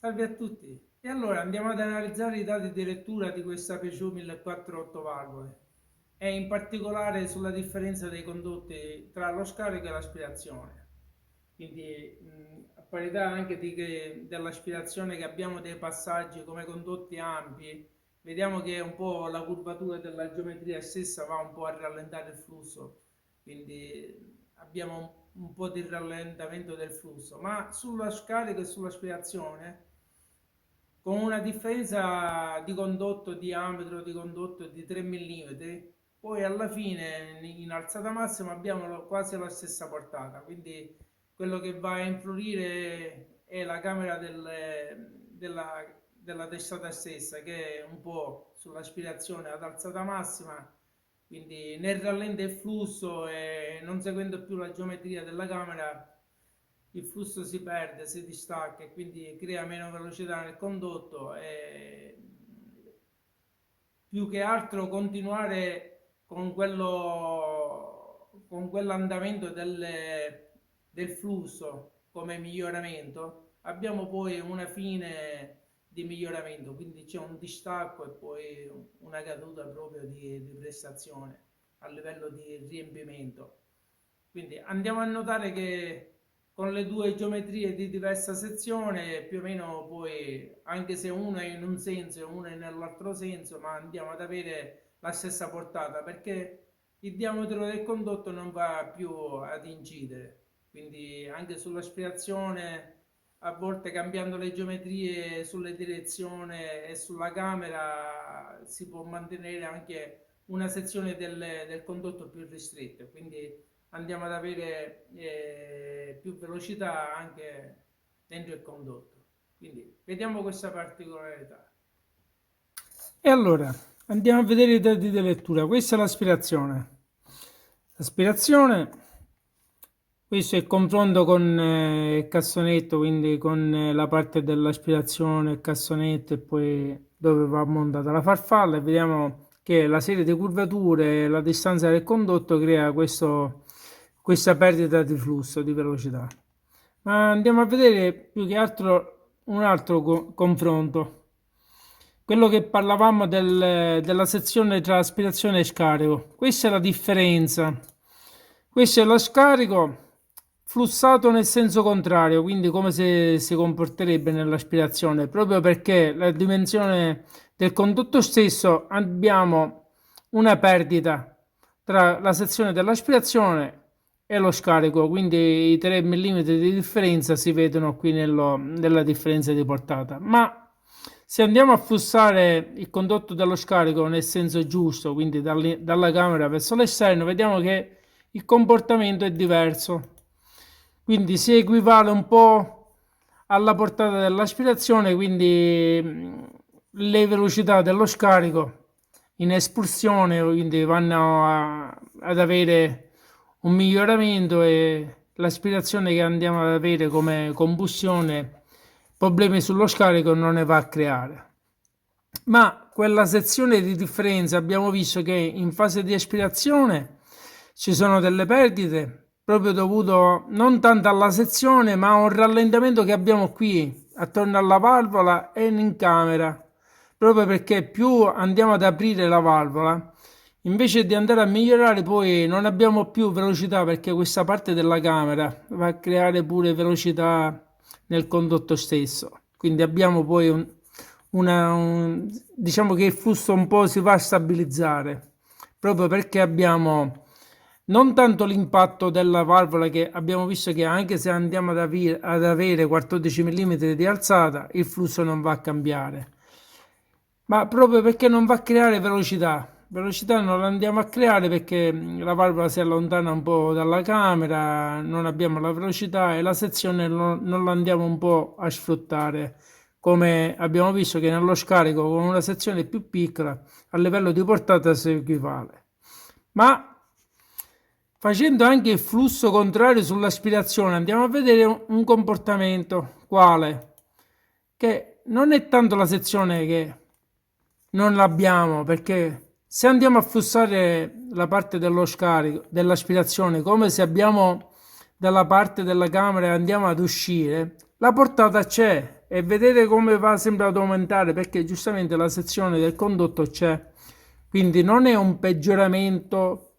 Salve a tutti. E allora andiamo ad analizzare i dati di lettura di questa Peugeot 1408 valvole e in particolare sulla differenza dei condotti tra lo scarico e l'aspirazione. Quindi a parità anche dell'aspirazione che abbiamo dei passaggi come condotti ampi, vediamo che un po' la curvatura della geometria stessa va un po' a rallentare il flusso, quindi abbiamo un po' di rallentamento del flusso, ma sullo scarico e sull'aspirazione con una differenza di condotto, diametro di condotto di 3 mm, poi alla fine in alzata massima abbiamo quasi la stessa portata, quindi quello che va a influire è la camera della testata stessa, che è un po' sull'aspirazione ad alzata massima, quindi nel rallenta il flusso e non seguendo più la geometria della camera il flusso si perde, si distacca e quindi crea meno velocità nel condotto e più che altro continuare con quell'andamento del flusso come miglioramento. Abbiamo poi una fine di miglioramento, quindi c'è un distacco e poi una caduta proprio di prestazione a livello di riempimento. Quindi andiamo a notare che con le due geometrie di diversa sezione, più o meno poi, anche se una è in un senso e una è nell'altro senso, ma andiamo ad avere la stessa portata perché il diametro del condotto non va più ad incidere. Quindi anche sull'aspirazione, a volte cambiando le geometrie sulle direzioni e sulla camera, si può mantenere anche una sezione del condotto più ristretta. Quindi andiamo ad avere più velocità anche dentro il condotto. Quindi vediamo questa particolarità. E allora andiamo a vedere i dati di lettura. Questa è l'aspirazione. L'aspirazione, questo è il confronto con il cassonetto, quindi con la parte dell'aspirazione, il cassonetto e poi dove va montata la farfalla e vediamo che la serie di curvature e la distanza del condotto crea questa perdita di flusso, di velocità. Ma andiamo a vedere più che altro un altro confronto, quello che parlavamo della sezione tra aspirazione e scarico. Questa è la differenza. Questo è lo scarico flussato nel senso contrario, quindi come se si comporterebbe nell'aspirazione, proprio perché la dimensione del condotto stesso abbiamo una perdita tra la sezione dell'aspirazione e lo scarico, quindi i 3 mm di differenza si vedono qui nella differenza di portata. Ma se andiamo a flussare il condotto dello scarico nel senso giusto, quindi dalla camera verso l'esterno, vediamo che il comportamento è diverso. Quindi si equivale un po' alla portata dell'aspirazione, quindi le velocità dello scarico in espulsione quindi ad avere un miglioramento e l'aspirazione che andiamo ad avere come combustione problemi sullo scarico non ne va a creare. Ma quella sezione di differenza abbiamo visto che in fase di aspirazione ci sono delle perdite proprio dovuto non tanto alla sezione ma a un rallentamento che abbiamo qui attorno alla valvola e in camera, proprio perché più andiamo ad aprire la valvola invece di andare a migliorare poi non abbiamo più velocità perché questa parte della camera va a creare pure velocità nel condotto stesso, quindi abbiamo poi diciamo che il flusso un po' si va a stabilizzare proprio perché abbiamo non tanto l'impatto della valvola, che abbiamo visto che anche se andiamo ad avere 14 mm di alzata il flusso non va a cambiare, ma proprio perché non va a creare velocità non la andiamo a creare perché la valvola si allontana un po' dalla camera, non abbiamo la velocità e la sezione non la andiamo un po' a sfruttare, come abbiamo visto che nello scarico con una sezione più piccola a livello di portata si equivale. Ma facendo anche il flusso contrario sull'aspirazione andiamo a vedere un comportamento quale, che non è tanto la sezione che non l'abbiamo, perché se andiamo a flussare la parte dello scarico, dell'aspirazione, come se abbiamo dalla parte della camera e andiamo ad uscire, la portata c'è e vedete come va sempre ad aumentare, perché giustamente la sezione del condotto c'è, quindi non è un peggioramento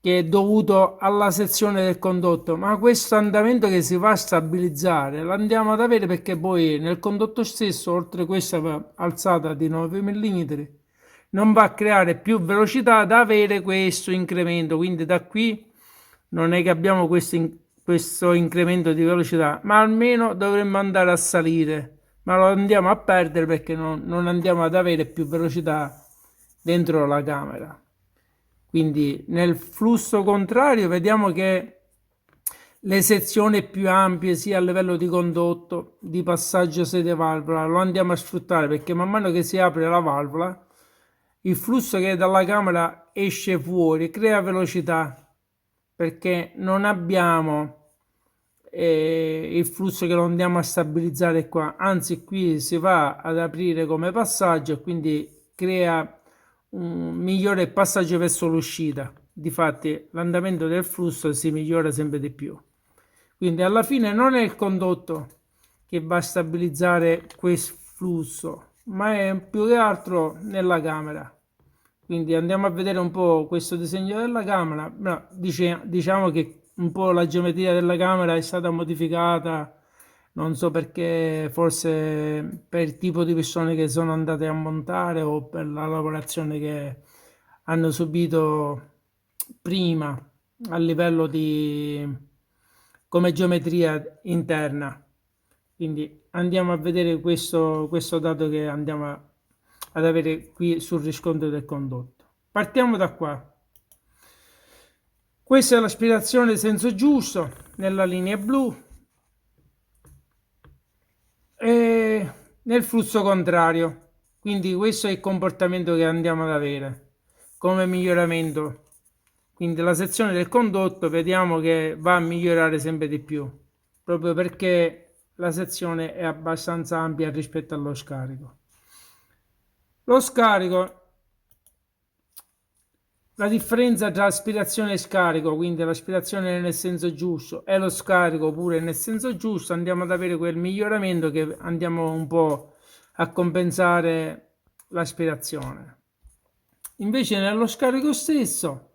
che è dovuto alla sezione del condotto, ma questo andamento che si va a stabilizzare lo andiamo ad avere perché poi nel condotto stesso, oltre a questa alzata di 9 mm, non va a creare più velocità da avere questo incremento. Quindi da qui non è che abbiamo questo incremento di velocità, ma almeno dovremmo andare a salire, ma lo andiamo a perdere perché non andiamo ad avere più velocità dentro la camera. Quindi nel flusso contrario vediamo che le sezioni più ampie sia a livello di condotto, di passaggio sede valvola, lo andiamo a sfruttare perché man mano che si apre la valvola, il flusso che dalla camera esce fuori crea velocità, perché non abbiamo il flusso che lo andiamo a stabilizzare qua, anzi qui si va ad aprire come passaggio e quindi crea un migliore passaggio verso l'uscita. Difatti l'andamento del flusso si migliora sempre di più. Quindi alla fine non è il condotto che va a stabilizzare questo flusso, ma è più che altro nella camera. Quindi andiamo a vedere un po' questo disegno della camera. No, diciamo che un po' la geometria della camera è stata modificata, non so perché, forse per il tipo di persone che sono andate a montare o per la lavorazione che hanno subito prima a livello di come geometria interna. Quindi andiamo a vedere questo dato che andiamo ad avere qui sul riscontro del condotto. Partiamo da qua. Questa è l'aspirazione senso giusto nella linea blu e nel flusso contrario. Quindi questo è il comportamento che andiamo ad avere come miglioramento. Quindi la sezione del condotto vediamo che va a migliorare sempre di più, proprio perché la sezione è abbastanza ampia rispetto allo scarico. Lo scarico, la differenza tra aspirazione e scarico, quindi l'aspirazione nel senso giusto e lo scarico pure nel senso giusto, andiamo ad avere quel miglioramento che andiamo un po' a compensare l'aspirazione. Invece nello scarico stesso,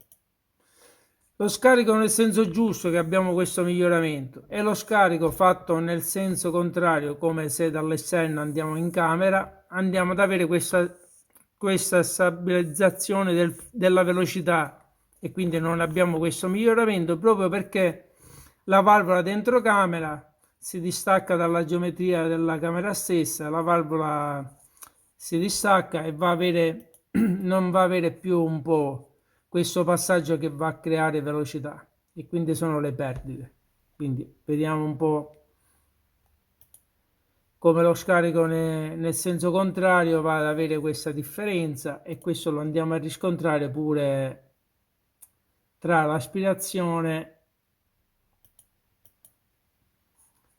lo scarico nel senso giusto che abbiamo questo miglioramento e lo scarico fatto nel senso contrario, come se dall'esterno andiamo in camera, andiamo ad avere questa stabilizzazione della velocità e quindi non abbiamo questo miglioramento proprio perché la valvola dentro camera si distacca dalla geometria della camera stessa, la valvola si distacca e non va a avere più un po' questo passaggio che va a creare velocità e quindi sono le perdite. Quindi vediamo un po' come lo scarico nel senso contrario va ad avere questa differenza e questo lo andiamo a riscontrare pure tra l'aspirazione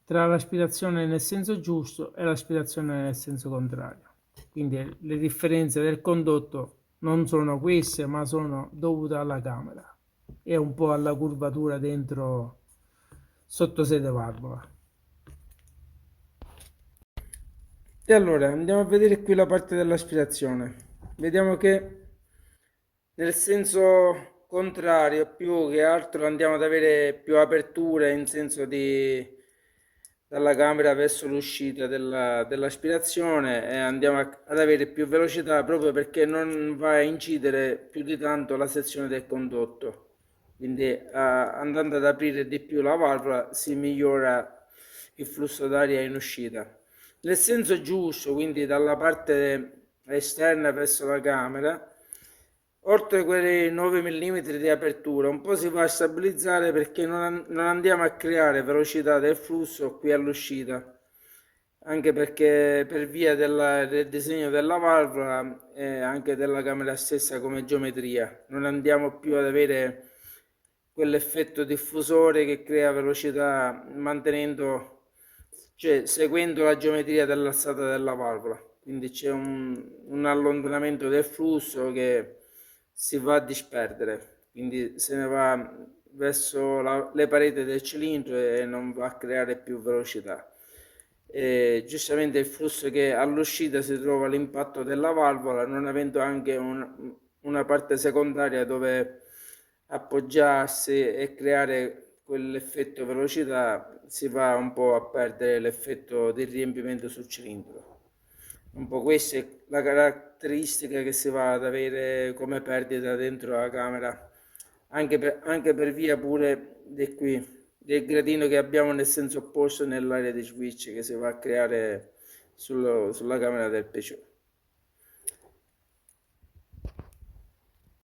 nel senso giusto e l'aspirazione nel senso contrario. Quindi le differenze del condotto non sono queste, ma sono dovute alla camera e un po' alla curvatura dentro sotto sede valvola. E allora andiamo a vedere qui la parte dell'aspirazione. Vediamo che nel senso contrario, più che altro andiamo ad avere più aperture in senso di dalla camera verso l'uscita dell'aspirazione e andiamo ad avere più velocità proprio perché non va a incidere più di tanto la sezione del condotto. Quindi andando ad aprire di più la valvola si migliora il flusso d'aria in uscita. Nel senso giusto, quindi dalla parte esterna verso la camera, oltre quei 9 mm di apertura, un po' si va a stabilizzare perché non andiamo a creare velocità del flusso qui all'uscita, anche perché per via del disegno della valvola e anche della camera stessa come geometria, non andiamo più ad avere quell'effetto diffusore che crea velocità cioè seguendo la geometria dell'alzata della valvola. Quindi c'è un allontanamento del flusso che si va a disperdere, quindi se ne va verso le pareti del cilindro e non va a creare più velocità. e giustamente il flusso che all'uscita si trova l'impatto della valvola, non avendo anche una parte secondaria dove appoggiarsi e creare quell'effetto velocità, si va un po' a perdere l'effetto del riempimento sul cilindro. Un po' questa è la caratteristica che si va ad avere come perdita dentro la camera, anche per via pure di qui, del gradino che abbiamo nel senso opposto nell'area di switch che si va a creare sulla camera del PC.